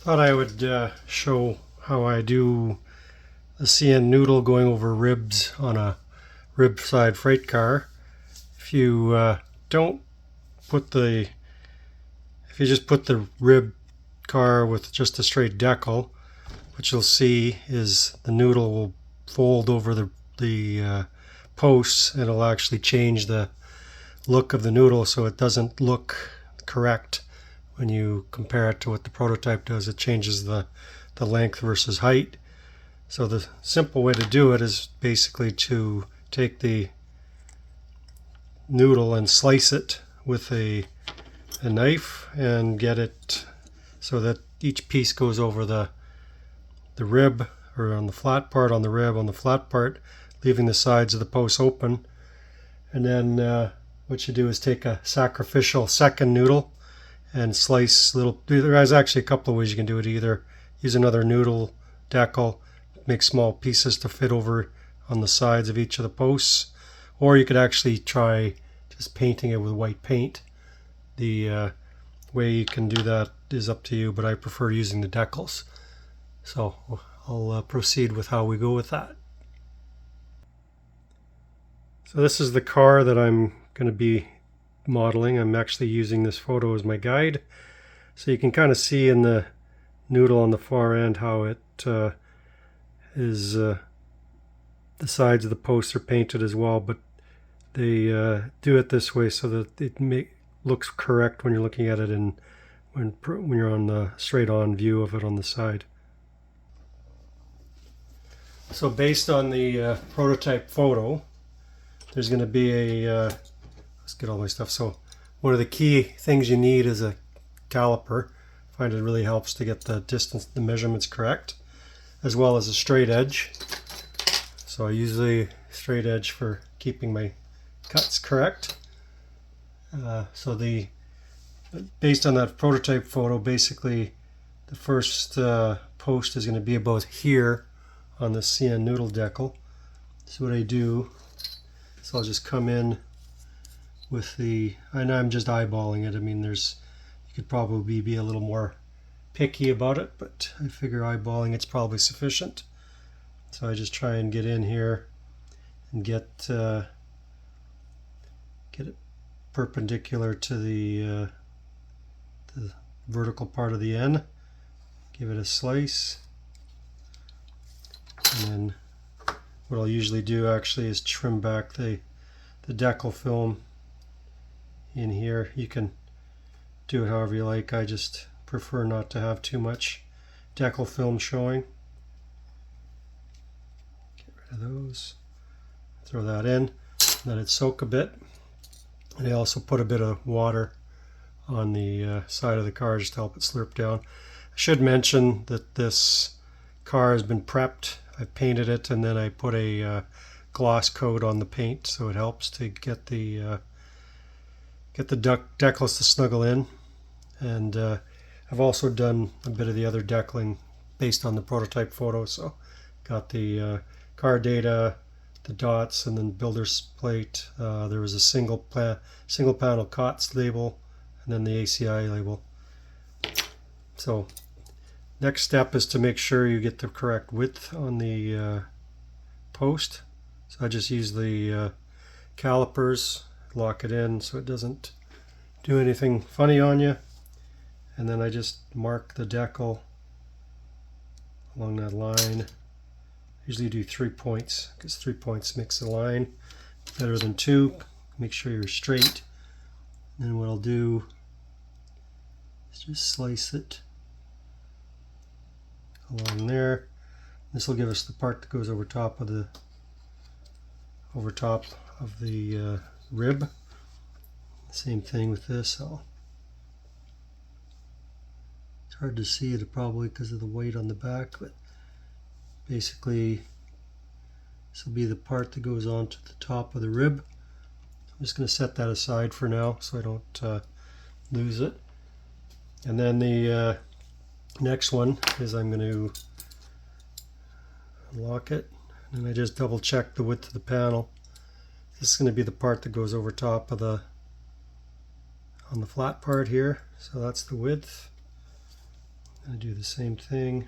Thought I would show how I do the CN noodle going over ribs on a rib side freight car. If you don't put the, if you just put the rib car with just a straight decal, what you'll see is the noodle will fold over the posts, and it'll actually change the look of the noodle so it doesn't look correct when you compare it to what the prototype does. It changes the length versus height. So the simple way to do it is basically to take the noodle and slice it with a knife and get it so that each piece goes over the rib, or on the flat part on the rib, on the flat part, leaving the sides of the post open. And then what you do is take a sacrificial second noodle and slice little. There's actually a couple of ways you can do it. Either use another noodle decal, make small pieces to fit over on the sides of each of the posts, or you could actually try just painting it with white paint. The way you can do that is up to you, but I prefer using the decals. So I'll proceed with how we go with that. So this is the car that I'm going to be modeling. I'm actually using this photo as my guide. So you can kind of see in the noodle on the far end how it is, the sides of the posts are painted as well, but they do it this way so that it looks correct when you're looking at it and when you're on the straight on view of it on the side. So based on the prototype photo, there's going to be a let's get all my stuff. So one of the key things you need is a caliper. I find it really helps to get the distance, the measurements correct, as well as a straight edge. So I use the straight edge for keeping my cuts correct. So based on that prototype photo, basically the first post is going to be about here on the CN noodle decal. So what I do, so I'll just come in with and I'm just eyeballing it. I mean, you could probably be a little more picky about it, but I figure eyeballing it's probably sufficient. So I just try and get in here and get it perpendicular to the vertical part of the N. Give it a slice, and then what I'll usually do actually is trim back the decal film in here. You can do it however you like. I just prefer not to have too much decal film showing. Get rid of those. Throw that in, let it soak a bit. And I also put a bit of water on the side of the car just to help it slurp down. I should mention that this car has been prepped. I painted it and then I put a gloss coat on the paint, so it helps to get the decals to snuggle in. And I've also done a bit of the other decaling based on the prototype photo. So got the car data, the dots, and then builder's plate. There was a single panel COTS label, and then the ACI label. So next step is to make sure you get the correct width on the post. So I just use the calipers, lock it in so it doesn't do anything funny on you, and then I just mark the decal along that line. I usually do 3 points because 3 points makes the line better than 2. Make sure you're straight. And then what I'll do is just slice it along there. This will give us the part that goes over top of the rib. Same thing with this. It's hard to see it probably because of the white on the back, but basically this will be the part that goes onto the top of the rib. I'm just going to set that aside for now so I don't lose it. And then the next one is I'm going to unlock it, and I just double check the width of the panel. This is going to be the part that goes over top of on the flat part here. So that's the width. I do the same thing.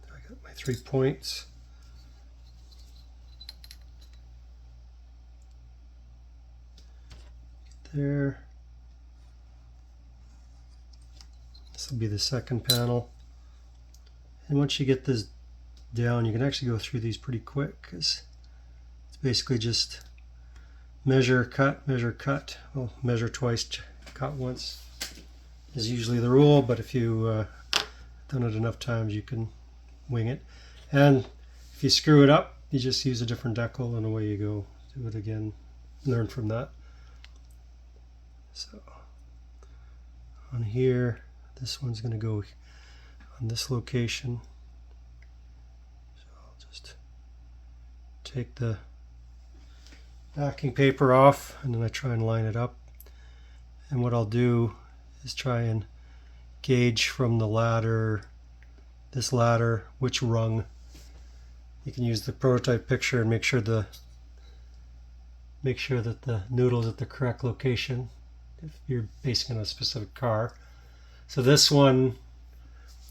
I got my 3 points. There. This will be the second panel. And once you get this down, you can actually go through these pretty quick, because it's basically just measure, cut, measure, cut. Well, measure twice, cut once is usually the rule, but if you've done it enough times, you can wing it. And if you screw it up, you just use a different decal and away you go. Do it again, learn from that. So on here, this one's going to go on this location. So I'll just take the backing paper off, and then I try and line it up. And what I'll do is try and gauge from the ladder, this ladder, which rung. You can use the prototype picture and make sure that the noodle is at the correct location if you're basing it on a specific car. So this one,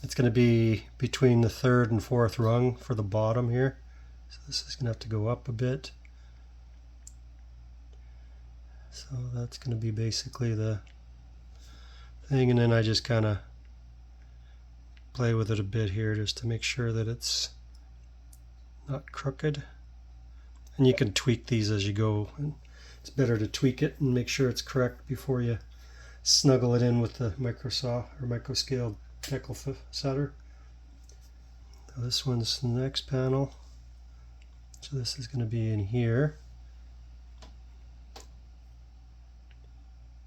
it's going to be between the 3rd and 4th rung for the bottom here. So this is going to have to go up a bit. So that's going to be basically the thing, and then I just kind of play with it a bit here just to make sure that it's not crooked. And you can tweak these as you go. And it's better to tweak it and make sure it's correct before you snuggle it in with the micro saw or micro scale decal setter. Now this one's the next panel. So this is going to be in here.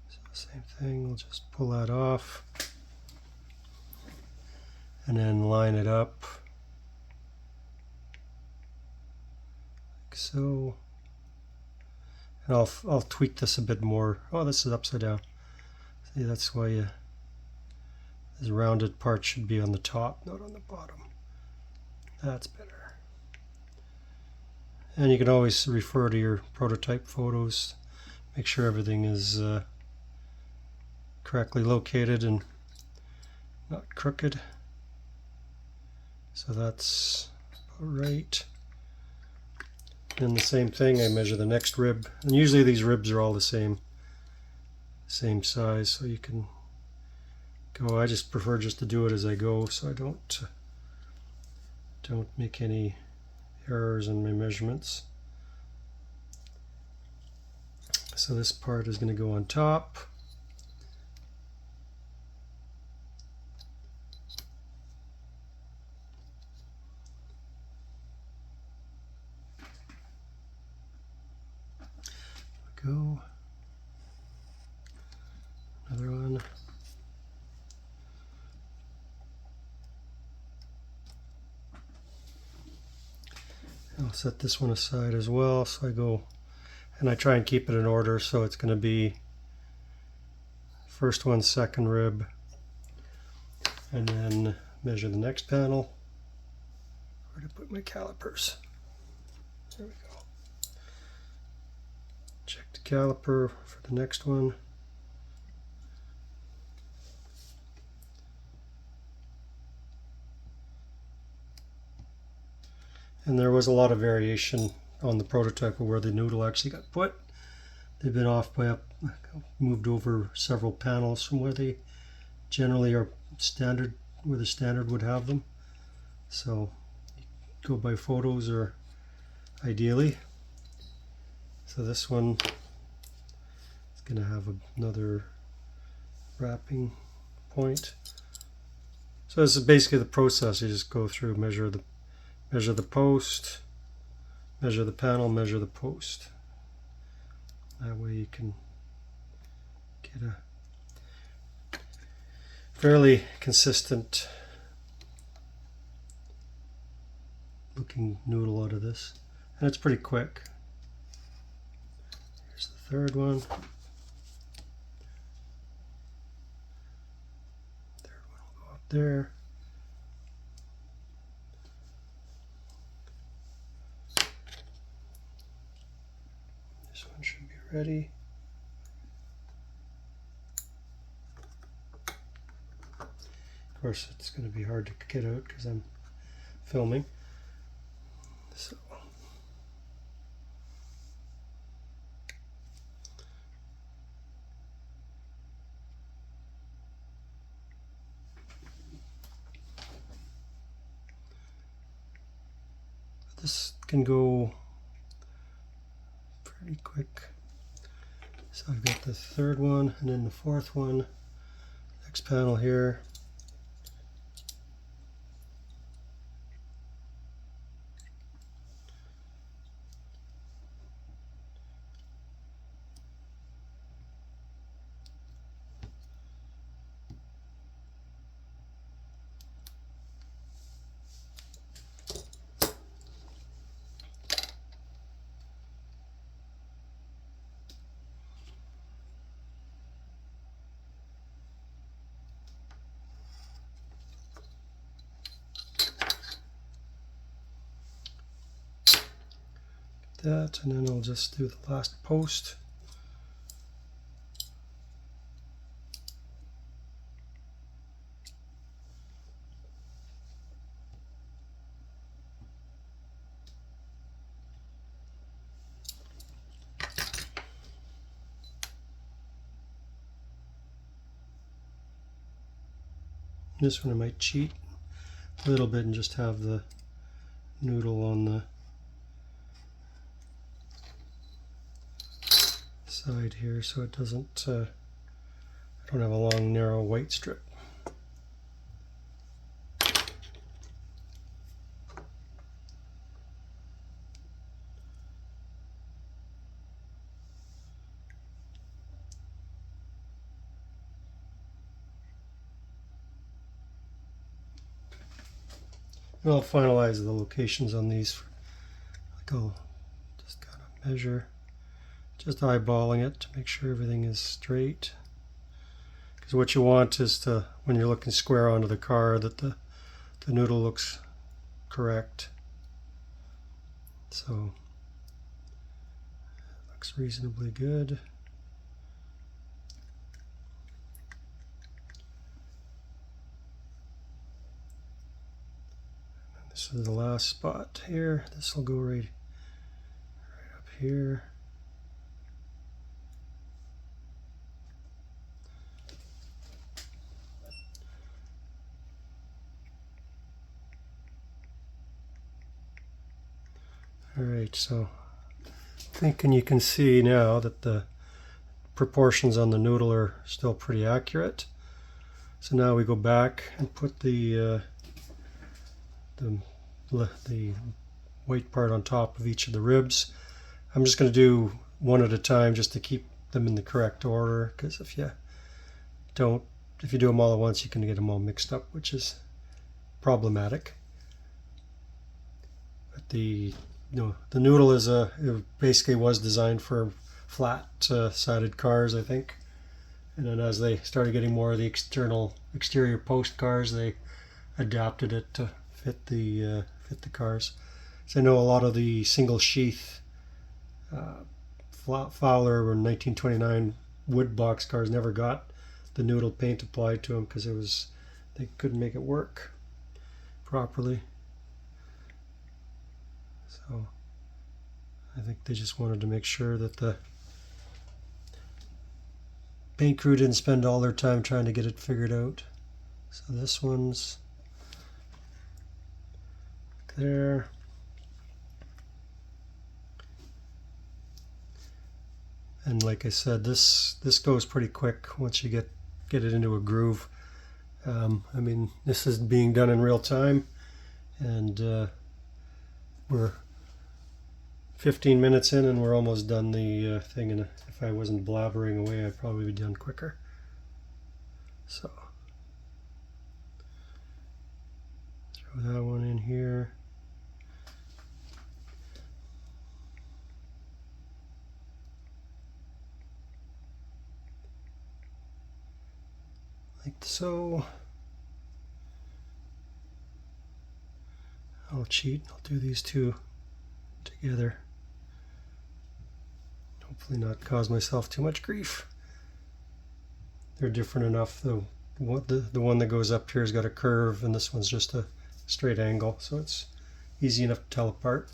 So same thing, we'll just pull that off and then line it up like so. And I'll tweak this a bit more. Oh, this is upside down. See, that's why this rounded part should be on the top, not on the bottom. That's better. And you can always refer to your prototype photos. Make sure everything is correctly located and not crooked. So that's about right. And the same thing, I measure the next rib. And usually these ribs are all the same size, so you can go. I just prefer just to do it as I go, so I don't make any errors in my measurements. So this part is going to go on top. Go. Another one. I'll set this one aside as well, so I go and I try and keep it in order, so it's going to be first one, second rib, and then measure the next panel. Where to put my calipers? There we go. Check the caliper for the next one. And there was a lot of variation on the prototype of where the noodle actually got put. They've been off by moved over several panels from where they generally are standard, where the standard would have them. So go by photos or ideally. So this one is going to have another wrapping point. So this is basically the process. You just go through, measure the post, measure the panel, measure the post. That way you can get a fairly consistent looking noodle out of this. And it's pretty quick. Here's the third one. Third one will go up there. This one should be ready. Of course, it's going to be hard to get out because I'm filming. So this can go pretty quick. So I've got the third one and then the fourth one. Next panel here. That, and then I'll just do the last post. This one I might cheat a little bit and just have the noodle on the side here so it doesn't, I don't have a long narrow white strip. And I'll finalize the locations on these. Like I'll just kind of measure, just eyeballing it to make sure everything is straight. Because what you want is to, when you're looking square onto the car, that the noodle looks correct. So it looks reasonably good. This is the last spot here. This will go right up here. Alright, so thinking you can see now that the proportions on the noodle are still pretty accurate. So now we go back and put the white part on top of each of the ribs. I'm just going to do one at a time just to keep them in the correct order, because if you do them all at once, you can get them all mixed up, which is problematic. But the noodle it basically was designed for flat sided cars, I think. And then as they started getting more of the exterior post cars, they adapted it to fit the cars. So I know a lot of the single sheath Fowler or 1929 wood box cars never got the noodle paint applied to them because they couldn't make it work properly. So I think they just wanted to make sure that the paint crew didn't spend all their time trying to get it figured out. So this one's there. And like I said, this goes pretty quick once you get it into a groove. I mean, this is being done in real time, and we're 15 minutes in and we're almost done the thing, and if I wasn't blabbering away, I'd probably be done quicker. So throw that one in here. Like so. I'll cheat, I'll do these two together. Hopefully not cause myself too much grief. They're different enough, the the one that goes up here has got a curve, and this one's just a straight angle, so it's easy enough to tell apart.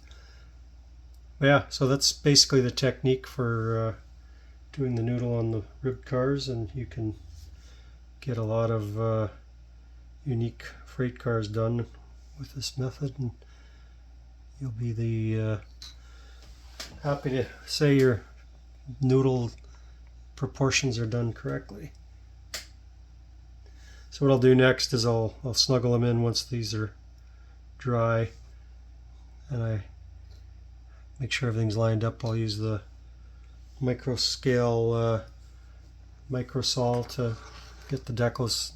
But yeah, so that's basically the technique for doing the noodle on the ribbed cars, and you can get a lot of unique freight cars done with this method, and you'll be happy to say your noodle proportions are done correctly. So what I'll do next is I'll snuggle them in once these are dry, and I make sure everything's lined up. I'll use the micro scale microsol to get the decals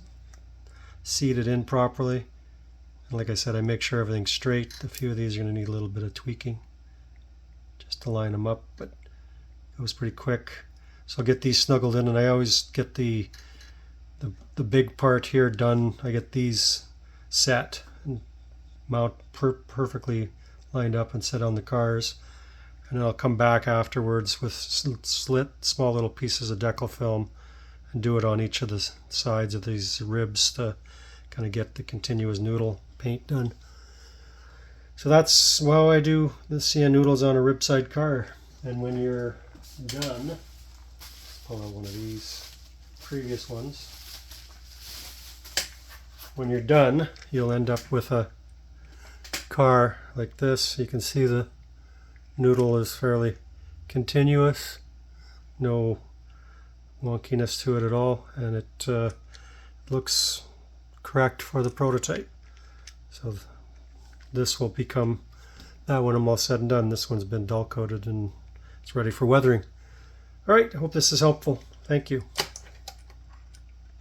seated in properly. And like I said, I make sure everything's straight. A few of these are going to need a little bit of tweaking just to line them up, but it was pretty quick. So I'll get these snuggled in, and I always get the big part here done. I get these set and mount perfectly lined up and set on the cars, and then I'll come back afterwards with slit small little pieces of decal film and do it on each of the sides of these ribs to kind of get the continuous noodle paint done. So that's how I do the CN noodles on a rib side car. And when you're done, pull out one of these previous ones. When you're done, you'll end up with a car like this. You can see the noodle is fairly continuous, no wonkiness to it at all, and it looks correct for the prototype. So this will become that when I'm all said and done. This one's been dull coated and it's ready for weathering. All right, I hope this is helpful. Thank you.